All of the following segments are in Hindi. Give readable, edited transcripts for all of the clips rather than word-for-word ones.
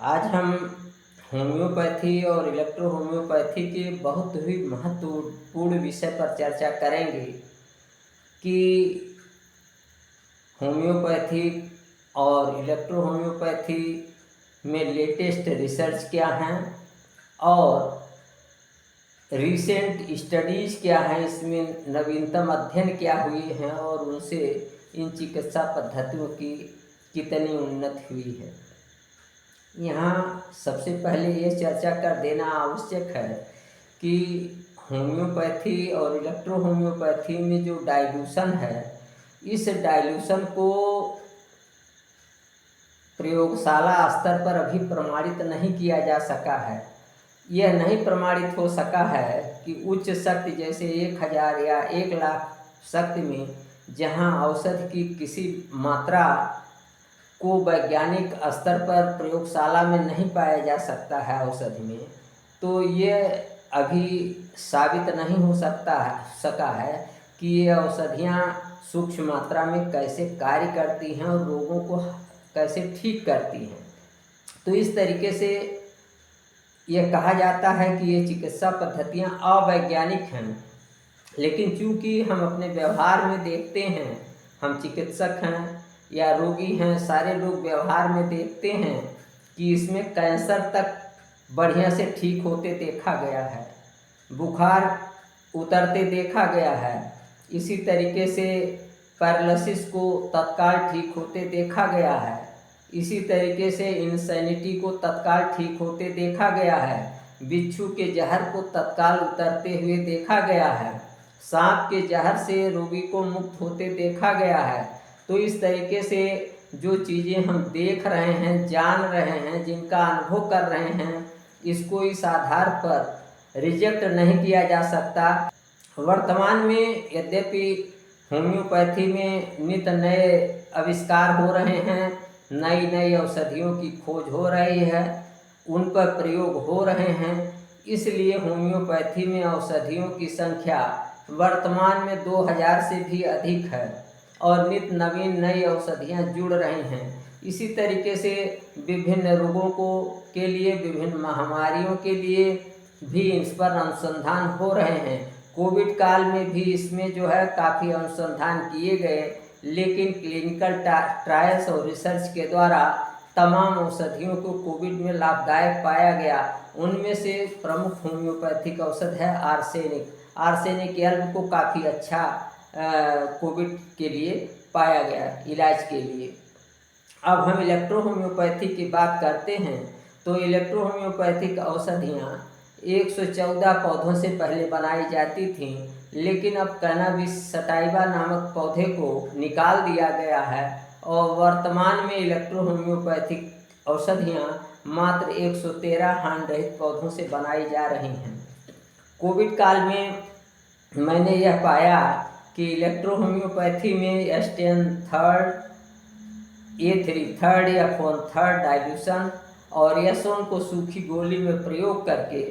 आज हम होम्योपैथी और इलेक्ट्रो होम्योपैथी के बहुत ही महत्वपूर्ण विषय पर चर्चा करेंगे कि होम्योपैथी और इलेक्ट्रो होम्योपैथी में लेटेस्ट रिसर्च क्या हैं और रीसेंट स्टडीज़ क्या हैं, इसमें नवीनतम अध्ययन क्या हुए हैं और उनसे इन चिकित्सा पद्धतियों की कितनी उन्नति हुई है। यहाँ सबसे पहले ये चर्चा कर देना आवश्यक है कि होम्योपैथी और इलेक्ट्रो होम्योपैथी में जो डाइल्यूशन है, इस डाइल्यूशन को प्रयोगशाला स्तर पर अभी प्रमाणित नहीं किया जा सका है। यह नहीं प्रमाणित हो सका है कि उच्च शक्ति जैसे 1000 या 1,00,000 शक्ति में जहाँ औषधि की किसी मात्रा को वैज्ञानिक स्तर पर प्रयोगशाला में नहीं पाया जा सकता है औषधि में, तो ये अभी साबित नहीं हो सका है कि ये औषधियाँ सूक्ष्म मात्रा में कैसे कार्य करती हैं और रोगों को कैसे ठीक करती हैं। तो इस तरीके से यह कहा जाता है कि ये चिकित्सा पद्धतियाँ अवैज्ञानिक हैं, लेकिन चूँकि हम अपने व्यवहार में देखते हैं, हम चिकित्सक हैं या रोगी हैं, सारे लोग व्यवहार में देखते हैं कि इसमें कैंसर तक बढ़िया से ठीक होते देखा गया है, बुखार उतरते देखा गया है, इसी तरीके से पैरालिसिस को तत्काल ठीक होते देखा गया है, इसी तरीके से इंसैनिटी को तत्काल ठीक होते देखा गया है, बिच्छू के जहर को तत्काल उतरते हुए देखा गया है, सांप के जहर से रोगी को मुक्त होते देखा गया है। तो इस तरीके से जो चीज़ें हम देख रहे हैं, जान रहे हैं, जिनका अनुभव कर रहे हैं, इसको इस आधार पर रिजेक्ट नहीं किया जा सकता। वर्तमान में यद्यपि होम्योपैथी में नित नए आविष्कार हो रहे हैं, नई नई औषधियों की खोज हो रही है, उन पर प्रयोग हो रहे हैं, इसलिए होम्योपैथी में औषधियों की संख्या वर्तमान में 2000 से भी अधिक है और नित नवीन नई औषधियाँ जुड़ रही हैं। इसी तरीके से विभिन्न रोगों के लिए, विभिन्न महामारियों के लिए भी इस पर अनुसंधान हो रहे हैं। कोविड काल में भी इसमें जो है काफ़ी अनुसंधान किए गए, लेकिन क्लिनिकल ट्रायल्स और रिसर्च के द्वारा तमाम औषधियों को कोविड में लाभदायक पाया गया। उनमें से प्रमुख होम्योपैथिक औषध है आर्सेनिक। आर्सेनिक एल्ब को काफ़ी अच्छा कोविड के लिए पाया गया इलाज के लिए। अब हम इलेक्ट्रो होम्योपैथी की बात करते हैं तो इलेक्ट्रो होम्योपैथिक औषधियाँ 114 पौधों से पहले बनाई जाती थीं, लेकिन अब कैनाबिस सटाइवा नामक पौधे को निकाल दिया गया है और वर्तमान में इलेक्ट्रो होम्योपैथिक औषधियाँ मात्र 113 हानिरहित पौधों से बनाई जा रही हैं। कोविड काल में मैंने यह पाया कि इलेक्ट्रो होम्योपैथी में स्टेन थर्ड या फोन थर्ड डाइल्यूशन और यशोन को सूखी गोली में प्रयोग करके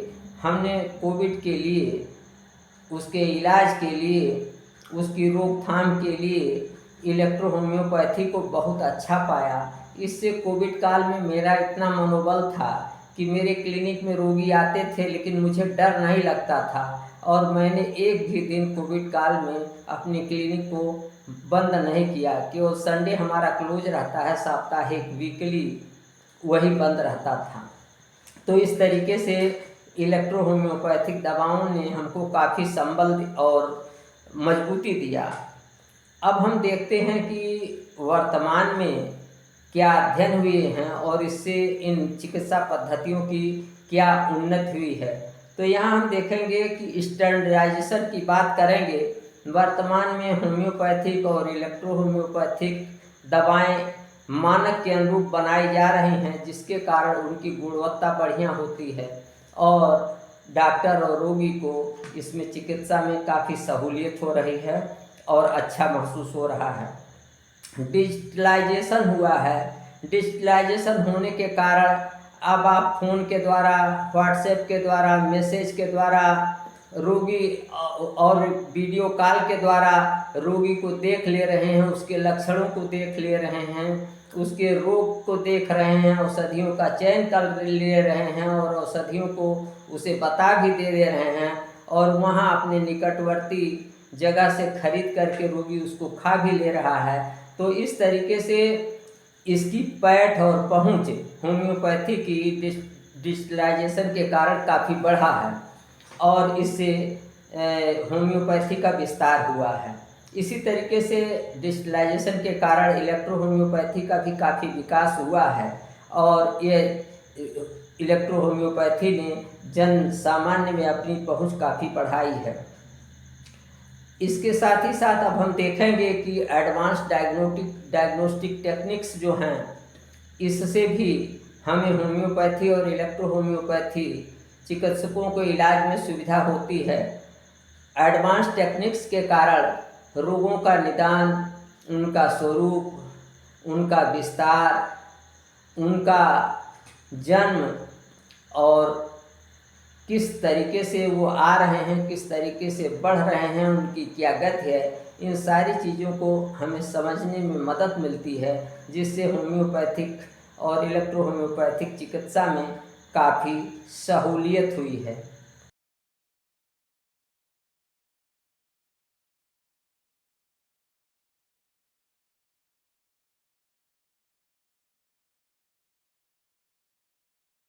हमने कोविड के लिए, उसके इलाज के लिए, उसकी रोकथाम के लिए इलेक्ट्रो होम्योपैथी को बहुत अच्छा पाया। इससे कोविड काल में मेरा इतना मनोबल था कि मेरे क्लिनिक में रोगी आते थे, लेकिन मुझे डर नहीं लगता था और मैंने एक भी दिन कोविड काल में अपनी क्लिनिक को बंद नहीं किया। केवल संडे हमारा क्लोज रहता है, साप्ताहिक वीकली वही बंद रहता था। तो इस तरीके से इलेक्ट्रो होम्योपैथिक दवाओं ने हमको काफ़ी संबल और मजबूती दिया। अब हम देखते हैं कि वर्तमान में क्या अध्ययन हुए हैं और इससे इन चिकित्सा पद्धतियों की क्या उन्नति हुई है। तो यहाँ हम देखेंगे कि स्टैंडर्डाइजेशन की बात करेंगे। वर्तमान में होम्योपैथिक और इलेक्ट्रो होम्योपैथिक दवाएं मानक के अनुरूप बनाई जा रही हैं, जिसके कारण उनकी गुणवत्ता बढ़िया होती है और डॉक्टर और रोगी को इसमें चिकित्सा में काफ़ी सहूलियत हो रही है और अच्छा महसूस हो रहा है। डिजिटलाइजेशन हुआ है। डिजिटलाइजेशन होने के कारण अब आप फ़ोन के द्वारा, व्हाट्सएप के द्वारा, मैसेज के द्वारा रोगी और वीडियो कॉल के द्वारा रोगी को देख ले रहे हैं, उसके लक्षणों को देख ले रहे हैं उसके रोग को देख रहे हैं, औषधियों का चयन कर ले रहे हैं और औषधियों को उसे बता भी दे रहे हैं और वहाँ अपने निकटवर्ती जगह से खरीद करके रोगी उसको खा भी ले रहा है। तो इस तरीके से इसकी पैठ और पहुँच होम्योपैथी की डिजिटलाइजेशन के कारण काफ़ी बढ़ा है और इससे होम्योपैथी का विस्तार हुआ है। इसी तरीके से डिजिटलाइजेशन के कारण इलेक्ट्रो होम्योपैथी का भी काफ़ी विकास हुआ है और ये इलेक्ट्रो होम्योपैथी ने जन सामान्य में अपनी पहुंच काफ़ी बढ़ाई है। इसके साथ ही साथ अब हम देखेंगे कि एडवांस डायग्नोस्टिक टेक्निक्स जो हैं, इससे भी हमें होम्योपैथी और इलेक्ट्रो होम्योपैथी चिकित्सकों को इलाज में सुविधा होती है। एडवांस टेक्निक्स के कारण रोगों का निदान, उनका स्वरूप, उनका विस्तार, उनका जन्म और किस तरीके से वो आ रहे हैं, किस तरीके से बढ़ रहे हैं, उनकी क्या गति है, इन सारी चीज़ों को हमें समझने में मदद मिलती है, जिससे होम्योपैथिक और इलेक्ट्रो होम्योपैथिक चिकित्सा में काफ़ी सहूलियत हुई है।